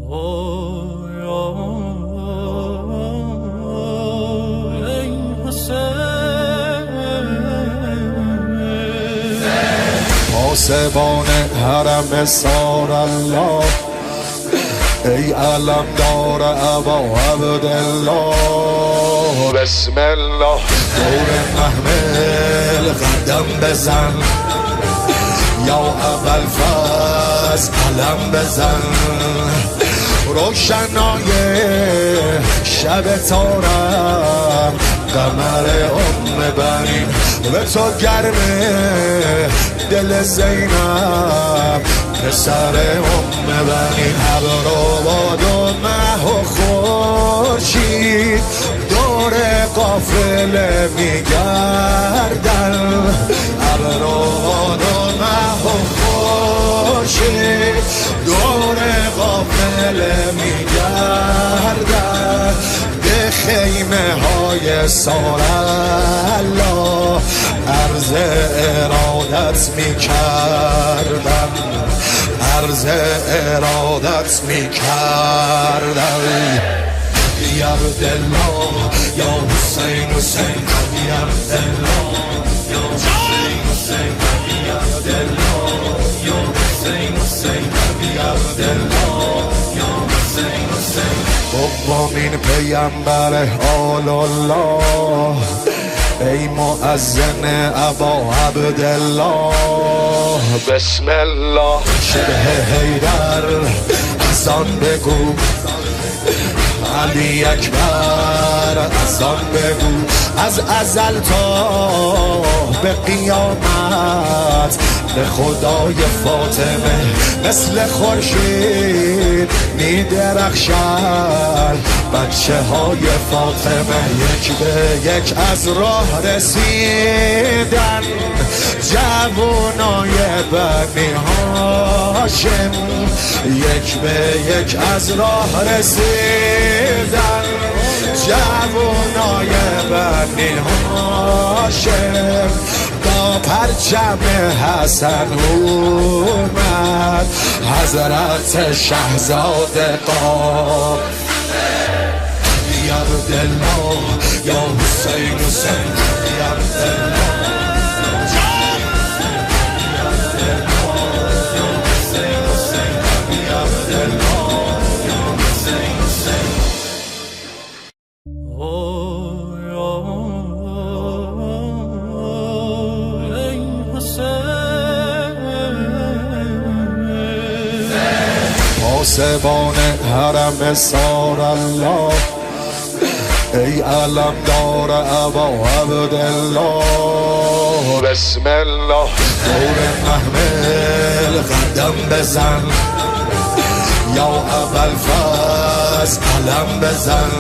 پاسبان حرم سار الله، ای علمدار ابا عبدالله، بسم الله دور محمل قدم بزن، یا ابوالفضل علم بزن، روشنای شب تارم قمر بنی به تو گرمه دل زینب پسر بنی، ابروباد و مه و خورشید دور قافله میگردن، ابروباد و مه و خورشید دور قافله میگردن، به خیمه های سار الله عرض ارادت میکردم، عرض ارادت میکردم. یا عبدالله یا حسین حسین یا عبدالله یا حسین حسین یا عبدالله یا حسین حسین یا عبدالله یا حسین حسین. دومین پیامبر آل الله، ای مؤذن ابا عبدالله، بسم الله شبه حیدر اذان بگو، علی اکبر اذان بگو، از ازل تا به قیامت به خدای فاطمه مثل خورشید میدرخشن بچه های فاطمه، یک به یک از راه رسیدن جوانای بنی هاشم، یک به یک از راه رسیدن جوانای بنی هاشم، با پرچم حسن اومد حضرت شهزاده قام، یا عبدالله یا حسین حسین یا عبدالله پاسبان حرم سار الله، ای علمدار ابا عبدالله، بسم الله دور محمل قدم بزن، یا ابوالفضل علم بزن.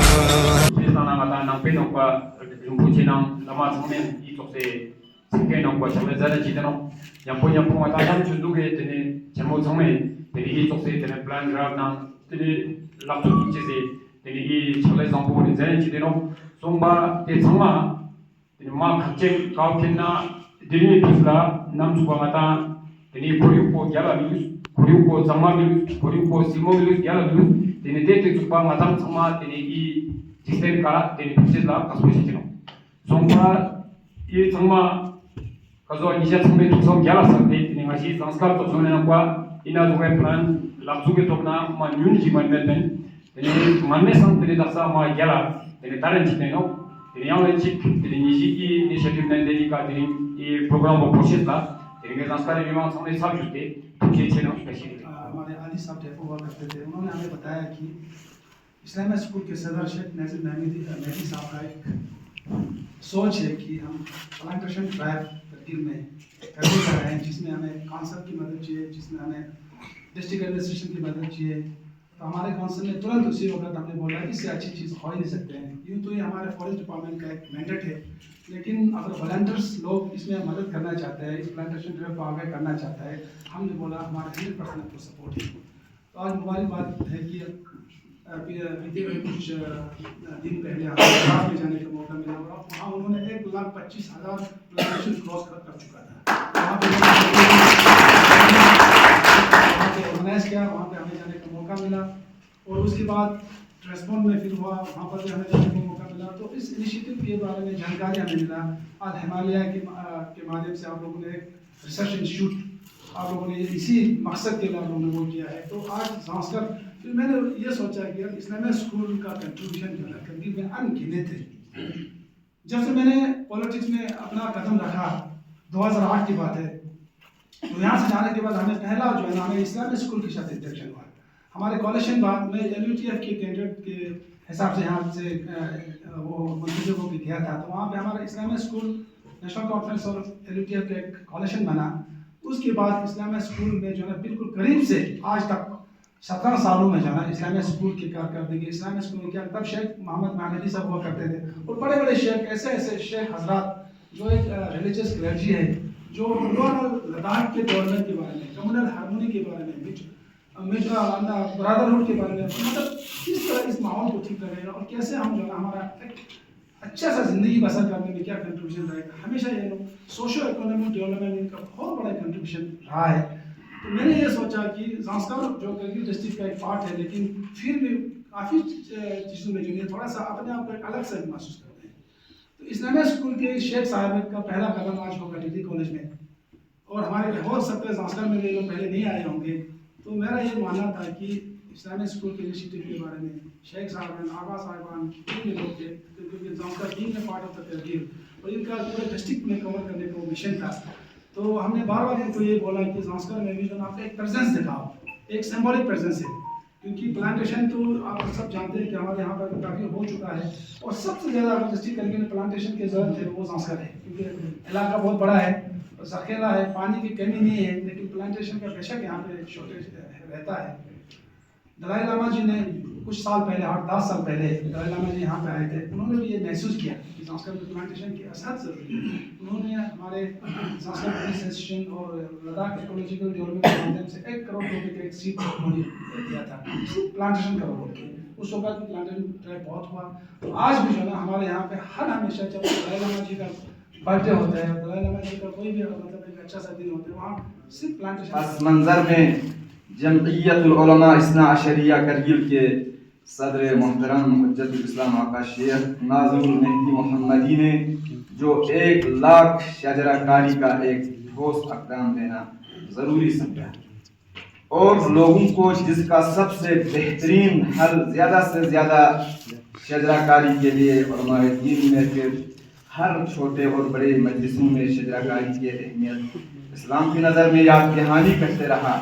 yang punya pengetahuan juga ini cemut samai ini itu sih ini plan grab nang ini laptop itu sih ini chale zambu ini jadi itu no somba itu sama ini mak kecil kau kena ini itu lah nam suka mata ini kuriupo jalan minus kuriupo sama minus kuriupo simo minus jalan minus ini itu suka mata sama ini sistem kara ini itu lah kasus itu no somba ini sama kazo inisiat sampai tuksom gyala sampai ini masih sanskar tuksom ini apa ina juga plan lapsu ke topna manyun jiman beten ini manne sampai daksa ma gyala ini taran cipne no ini yang cip ini niji inisiatif nanti ka ini program proses lah ini sanskar ini memang sampai सब जुटे तुझे चेना स्पेशल हमारे आदि साहब टेको हुआ करते थे, उन्होंने हमें बताया कि इस्लामिक स्कूल के सदर शेख नाजिर मेहदी साहब का एक सोच है कि हम प्लांटेशन ड्राइव तरकीब में करने जा रहे हैं, जिसमें हमें काउंसिल की मदद चाहिए, जिसमें हमें डिस्ट्रिक्ट एडमिनिस्ट्रेशन की मदद चाहिए। तो हमारे काउंसिल ने तुरंत उसी वक्त हमने बोला कि इससे अच्छी चीज़ हो ही नहीं सकते हैं, यूँ तो ये हमारे फॉरेस्ट डिपार्टमेंट का एक मैंडेट है, लेकिन अगर वॉलंटियर्स लोग इसमें मदद करना चाहते हैं, इस प्लांटेशन ड्राइव को आगे करना चाहता है, हमने बोला हमारा 100% आपको सपोर्ट है। तो आज हमारी बात है कि बीते हुए कुछ दिन पहले हमें में जाने का मौका मिला और वहाँ उन्होंने 1,25,000 प्लांटेशन क्रॉस कर चुका था। वहाँ पे ऑर्गेनाइज किया, वहाँ पे हमें जाने का मौका मिला اور اس کے بعد ریسپونڈ میں پھر ہوا، وہاں پر بھی ہمیں جانے کو موقع ملا. تو اس انیشیٹو کے بارے میں جانکاری ہمیں ملا. آج ہمالیہ کے مادھیم سے آپ لوگوں نے ایک ریسرچ انسٹیٹیوٹ آپ لوگوں نے اسی مقصد کے لیے آپ لوگوں نے وہ کیا ہے. تو آج زانسکر پھر میں نے یہ سوچا کہ اسلامیہ اسکول کا کنٹریبیوشن جو ہے کبھی میں انگنت ہے. جب سے میں نے پالیٹکس میں اپنا قدم رکھا 2008 کی بات ہے، تو یہاں سے جانے کے بعد ہمیں پہلا جو ہے نا ہمیں اسلامی اسکول کے ساتھ انٹریکشن ہوا. ہمارے کولیشن بعد میں LUTF کے کینڈیڈیٹ کے حساب سے یہاں سے وہ منتخب کو بھی کیا تھا. تو وہاں پہ ہمارا اسلامی اسکول نیشنل کانفرنس اور LUTF کا ایک کولیشن بنا. اس کے بعد اسلامیہ اسکول میں جو ہے نا بالکل قریب سے آج تک 17 سالوں میں جو ہے نا اسلامیہ اسکول کی کارکردگی اسلامیہ اسکول میں کیا تب شیخ محمد مہدی صاحب ہوا کرتے تھے اور بڑے بڑے شیخ ایسے شیخ حضرات جو ایک ریلیجیس کلرجی ہے جو لداخ کے گورنمنٹ کے بارے میں، کمیونل ہارمونی کے بارے میں، برادرہڈ کے بارے میں، مطلب کس طرح اس ماحول کو ٹھیک کرے گا اور کیسے ہم جو ہے نا ہمارا ایک اچھا سا زندگی بسر کرنے میں کیا کنٹریبیوشن رہے گا. ہمیشہ یہ لوگ سوشو اکنامک ڈیولپمنٹ ان کا بہت بڑا کنٹریبیوشن رہا ہے. تو میں نے یہ سوچا کہ زانسکر جو کرگل ڈسٹرکٹ کا ایک پارٹ ہے لیکن پھر بھی کافی چیزوں میں جو ہے تھوڑا سا اپنے آپ کو ایک الگ سے محسوس کرتے ہیں. تو اسلامیہ اسکول کے شیخ صاحب کا پہلا قدم آج ہوگا ڈگری کالج میں، اور ہمارے ہو سکتے ہیں زانسکر میں یہ لوگ پہلے نہیں آئے ہوں گے. تو میرا یہ ماننا تھا کہ اسلامی اسکول کے انیشیٹو کے بارے میں شیخ صاحبان، آغا صاحبان تین لوگ تھے کیونکہ زانسکر ٹیم میں پارٹ آف دا ترغیب اور ان کا پورے ڈسٹرکٹ میں کور کرنے کا مشن تھا. تو ہم نے بار بار ان کو یہ بولا کہ زانسکر میں بھی جو آپ کا ایک پریزنس دکھاؤ، ایک سمبولک پریزنس ہے کیونکہ پلانٹیشن تو آپ سب جانتے ہیں کہ ہمارے یہاں پر کافی ہو چکا ہے اور سب سے زیادہ اگر ڈسٹرکٹ کرگل میں پلانٹیشن کی ضرورت ہے وہ زانسکر ہے کیونکہ علاقہ بہت بڑا ہے، ذخیرہ ہے، پانی کی کمی نہیں ہے لیکن پلانٹیشن کا بیشک یہاں پہ شارٹیج رہتا ہے. دلائی لاما جی نے کچھ سال پہلے 8-10 سال پہلے دلائی لاما جی یہاں پہ آئے تھے. انہوں نے بھی یہ محسوس کیا کہ زانسکر میں پلانٹیشن کی اثر ضروری ہے. انہوں نے ہمارے زانسکر پولیس اسٹیشن اور لداخ ایکولوجیکل ڈیولپمنٹ کے مادھیم سے 1 کروڑ روپے کا ایک سیٹ دیا تھا پلانٹیشن کا بول کے. اس وقت پلانٹیشن ڈرائیو بہت ہوا. تو آج بھی جو ہے نا ہمارے یہاں پہ ہر ہمیشہ جب دلائی لاما جی کا برتھ ڈے ہوتا ہے، دلائی لاما جی کا کوئی بھی مطلب ایک اچھا سا دن ہوتا ہے، وہاں صرف پلانٹیشن. پس منظر میں جمعیت العلماء اثنا عشریہ کرگل کے صدر محترم حجت الاسلام آقا شیخ ناظم المہدی محمدی نے جو 1 لاکھ شجرہ کاری کا ایک ٹھوس اقدام دینا ضروری سمجھا اور لوگوں کو جس کا سب سے بہترین حل زیادہ سے زیادہ شجرہ کاری کے لیے علماء دین میں پھر ہر چھوٹے اور بڑے مجلسوں میں شجرہ کاری کی اہمیت اسلام کی نظر میں یاد دہانی کرتے رہا.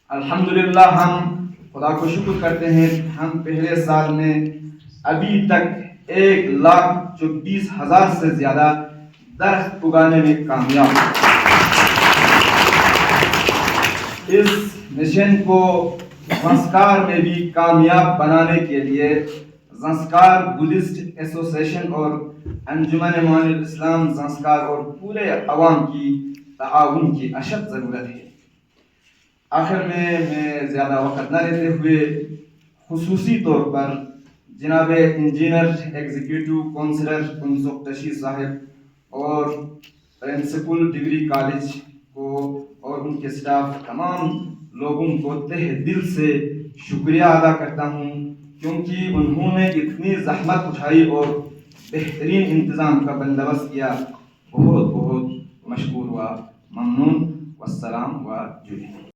الحمدللہ ہم خدا کو شکر کرتے ہیں ہم پہلے سال میں ابھی تک 1,24,000 سے زیادہ درخت اگانے میں کامیاب. اس مشن کو زانسکار میں بھی کامیاب بنانے کے لیے زانسکار بدھسٹ ایسوسیشن اور انجمن معانی الاسلام زانسکار اور پورے عوام کی تعاون کی اشد ضرورت ہے. آخر میں زیادہ وقت نہ لیتے ہوئے خصوصی طور پر جناب انجینئر ایگزیکٹو کونسلر کنزق تشی صاحب اور پرنسپل ڈگری کالج کو اور ان کے سٹاف تمام لوگوں کو تہ دل سے شکریہ ادا کرتا ہوں کیونکہ انہوں نے اتنی زحمت اٹھائی اور بہترین انتظام کا بندوبست کیا. بہت بہت مشکور و ممنون. والسلام و جوہی.